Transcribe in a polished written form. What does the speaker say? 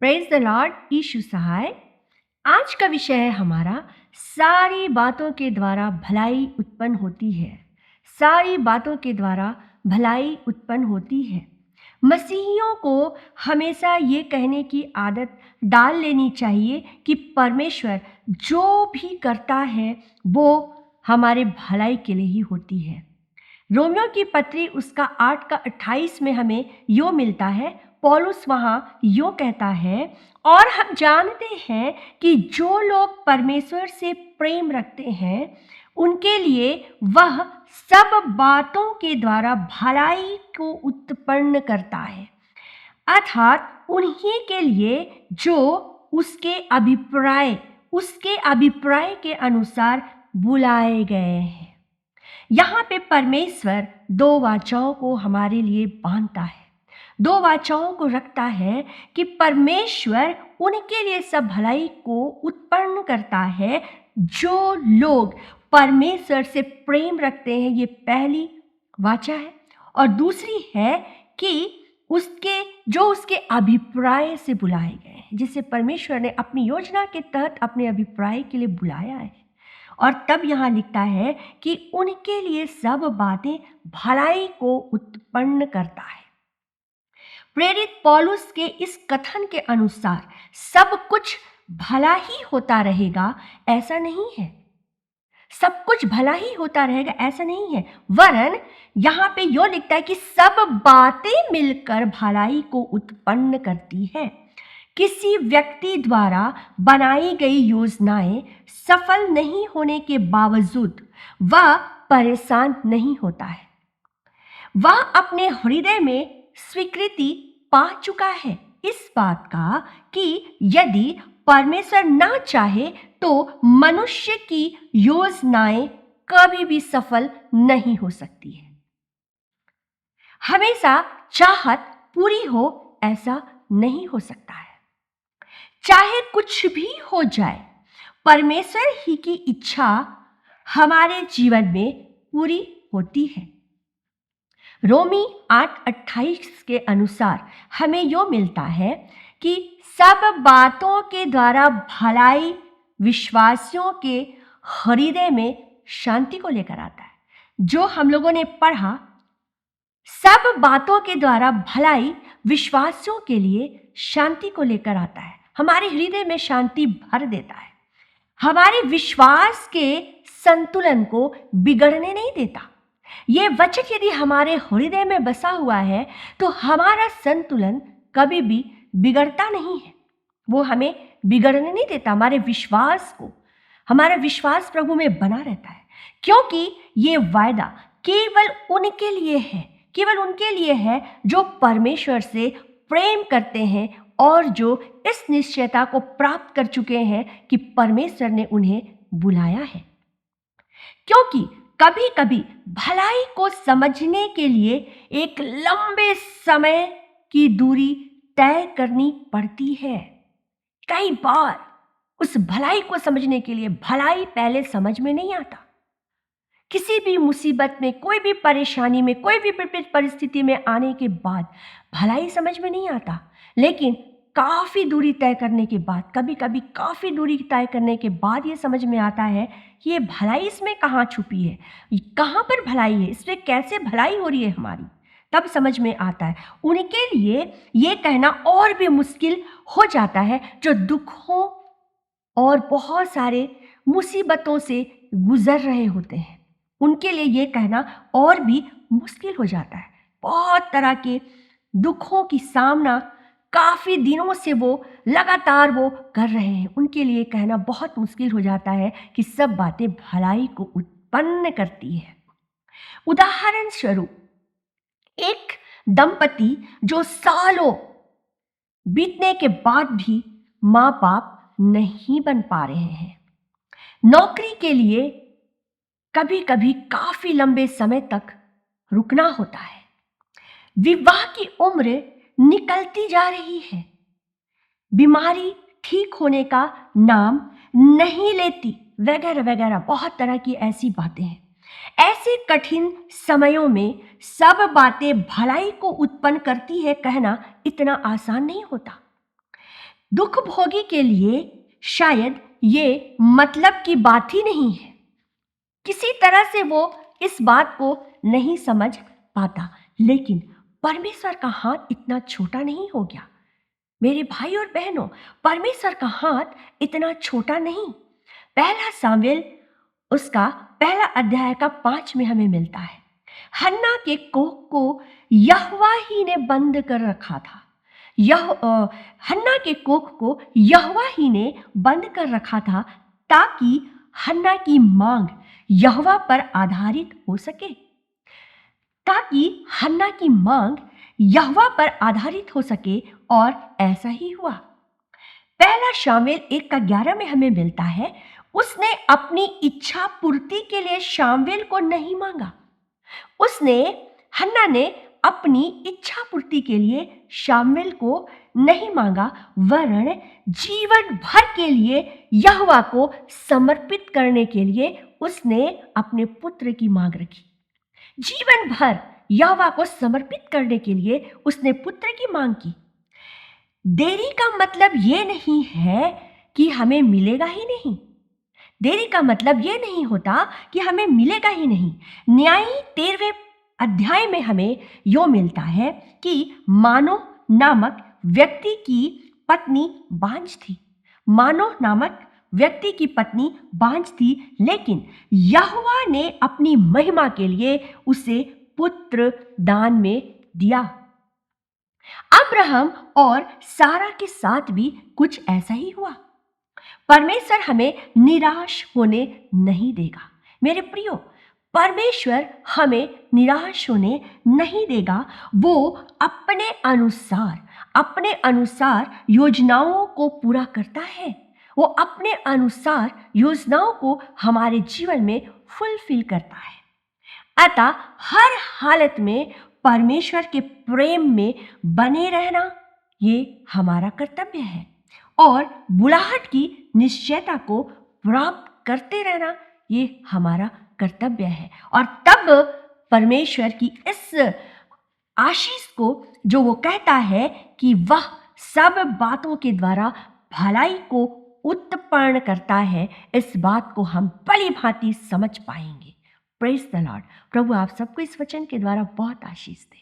Praise the lord. Yeshu सहाय। आज का विषय है हमारा, सारी बातों के द्वारा भलाई उत्पन्न होती है। सारी बातों के द्वारा भलाई उत्पन्न होती है। मसीहियों को हमेशा ये कहने की आदत डाल लेनी चाहिए कि परमेश्वर जो भी करता है वो हमारे भलाई के लिए ही होती है। रोमियो की पत्री उसका 8 का 28 में हमें यो मिलता है। पौलुस वहाँ यो कहता है, और हम जानते हैं कि जो लोग परमेश्वर से प्रेम रखते हैं उनके लिए वह सब बातों के द्वारा भलाई को उत्पन्न करता है, अर्थात उन्हीं के लिए जो उसके अभिप्राय के अनुसार बुलाए गए हैं। यहाँ पे परमेश्वर दो वाचाओं को हमारे लिए बांधता है, दो वाचाओं को रखता है कि परमेश्वर उनके लिए सब भलाई को उत्पन्न करता है जो लोग परमेश्वर से प्रेम रखते हैं। ये पहली वाचा है। और दूसरी है कि उसके अभिप्राय से बुलाए गए हैं, जिसे परमेश्वर ने अपनी योजना के तहत अपने अभिप्राय के लिए बुलाया है। और तब यहाँ लिखता है कि उनके लिए सब बातें भलाई को उत्पन्न करता है। प्रेरित पौलुस के इस कथन के अनुसार सब कुछ भला ही होता रहेगा ऐसा नहीं है। सब कुछ भला ही होता रहेगा ऐसा नहीं है, वरन यहाँ पे यो लिखता है कि सब बातें मिलकर भलाई को उत्पन्न करती है। किसी व्यक्ति द्वारा बनाई गई योजनाएं सफल नहीं होने के बावजूद वह परेशान नहीं होता है। वह अपने हृदय में स्वीकृति पा चुका है इस बात का कि यदि परमेश्वर ना चाहे तो मनुष्य की योजनाएं कभी भी सफल नहीं हो सकती है। हमेशा चाहत पूरी हो ऐसा नहीं हो सकता है। चाहे कुछ भी हो जाए, परमेश्वर ही की इच्छा हमारे जीवन में पूरी होती है। रोमी 8:28 के अनुसार हमें यो मिलता है कि सब बातों के द्वारा भलाई विश्वासियों के हृदय में शांति को लेकर आता है। जो हम लोगों ने पढ़ा, सब बातों के द्वारा भलाई विश्वासियों के लिए शांति को लेकर आता है, हमारे हृदय में शांति भर देता है, हमारे विश्वास के संतुलन को बिगड़ने नहीं देता। ये वचन यदि हमारे हृदय में बसा हुआ है तो हमारा संतुलन कभी भी बिगड़ता नहीं है, वो हमें बिगड़ने नहीं देता। हमारा विश्वास प्रभु में बना रहता है, क्योंकि ये वायदा केवल उनके लिए है जो परमेश्वर से प्रेम करते हैं और जो इस निश्चयता को प्राप्त कर चुके हैं कि परमेश्वर ने उन्हें बुलाया है। क्योंकि कभी कभी भलाई को समझने के लिए एक लंबे समय की दूरी तय करनी पड़ती है। कई बार उस भलाई को समझने के लिए भलाई पहले समझ में नहीं आता। किसी भी मुसीबत में, कोई भी परेशानी में, कोई भी विपरीत परिस्थिति में आने के बाद भलाई समझ में नहीं आता, लेकिन काफ़ी दूरी तय करने के बाद, कभी कभी काफ़ी दूरी तय करने के बाद ये समझ में आता है कि ये भलाई इसमें कहाँ छुपी है, कहाँ पर भलाई है, इसमें कैसे भलाई हो रही है हमारी, तब समझ में आता है। उनके लिए ये कहना और भी मुश्किल हो जाता है जो दुखों और बहुत सारे मुसीबतों से गुजर रहे होते हैं। उनके लिए ये कहना और भी मुश्किल हो जाता है। बहुत तरह के दुखों की सामना काफ़ी दिनों से वो लगातार कर रहे हैं। उनके लिए कहना बहुत मुश्किल हो जाता है कि सब बातें भलाई को उत्पन्न करती है। उदाहरण स्वरूप, एक दंपति जो सालों बीतने के बाद भी माँ बाप नहीं बन पा रहे हैं, नौकरी के लिए कभी कभी काफ़ी लंबे समय तक रुकना होता है, विवाह की उम्र निकलती जा रही है, बीमारी ठीक होने का नाम नहीं लेती, वगैरह वगैरह बहुत तरह की ऐसी बातें हैं। ऐसे कठिन समयों में सब बातें भलाई को उत्पन्न करती है कहना इतना आसान नहीं होता। दुख भोगी के लिए शायद ये मतलब की बात ही नहीं है। किसी तरह से वो इस बात को नहीं समझ पाता, लेकिन परमेश्वर का हाथ इतना छोटा नहीं हो गया। मेरे भाई और बहनों, परमेश्वर का हाथ इतना छोटा नहीं। पहला सामुएल उसका पहला अध्याय का 5 में हमें मिलता है। हन्ना के कोख को यहोवा ही ने बंद कर रखा था। हन्ना के कोख को यहोवा ही ने बंद कर रखा था ताकि हन्ना की मांग यहोवा पर आधारित हो सके, ताकि हन्ना की मांग यहोवा पर आधारित हो सके, और ऐसा ही हुआ। पहला शामुएल 1:11 में हमें मिलता है, उसने अपनी इच्छा पूर्ति के लिए शामुएल को नहीं मांगा। हन्ना ने अपनी इच्छा पूर्ति के लिए शामुएल को नहीं मांगा, वरन जीवन भर के लिए यहोवा को समर्पित करने के लिए उसने अपने पुत्र की मांग रखी। जीवन भर यहोवा को समर्पित करने के लिए उसने पुत्र की मांग की। देरी का मतलब ये नहीं है कि हमें मिलेगा ही नहीं। देरी का मतलब ये नहीं होता कि हमें मिलेगा ही नहीं। न्यायी 13वें अध्याय में हमें यो मिलता है कि मानो नामक व्यक्ति की पत्नी बांझ थी। मानो नामक व्यक्ति की पत्नी बांझ थी, लेकिन यहोवा ने अपनी महिमा के लिए उसे पुत्र दान में दिया। अब्राहम और सारा के साथ भी कुछ ऐसा ही हुआ। परमेश्वर हमें निराश होने नहीं देगा। मेरे प्रियो, परमेश्वर हमें निराश होने नहीं देगा। वो अपने अनुसार योजनाओं को पूरा करता है। वो अपने अनुसार योजनाओं को हमारे जीवन में फुलफिल करता है। अतः हर हालत में परमेश्वर के प्रेम में बने रहना ये हमारा कर्तव्य है, और बुलाहट की निश्चयता को प्राप्त करते रहना ये हमारा कर्तव्य है। और तब परमेश्वर की इस आशीष को जो वो कहता है कि वह सब बातों के द्वारा भलाई को उत्पन्न करता है, इस बात को हम भली भांति समझ पाएंगे। Praise the Lord. प्रभु आप सबको इस वचन के द्वारा बहुत आशीष दे।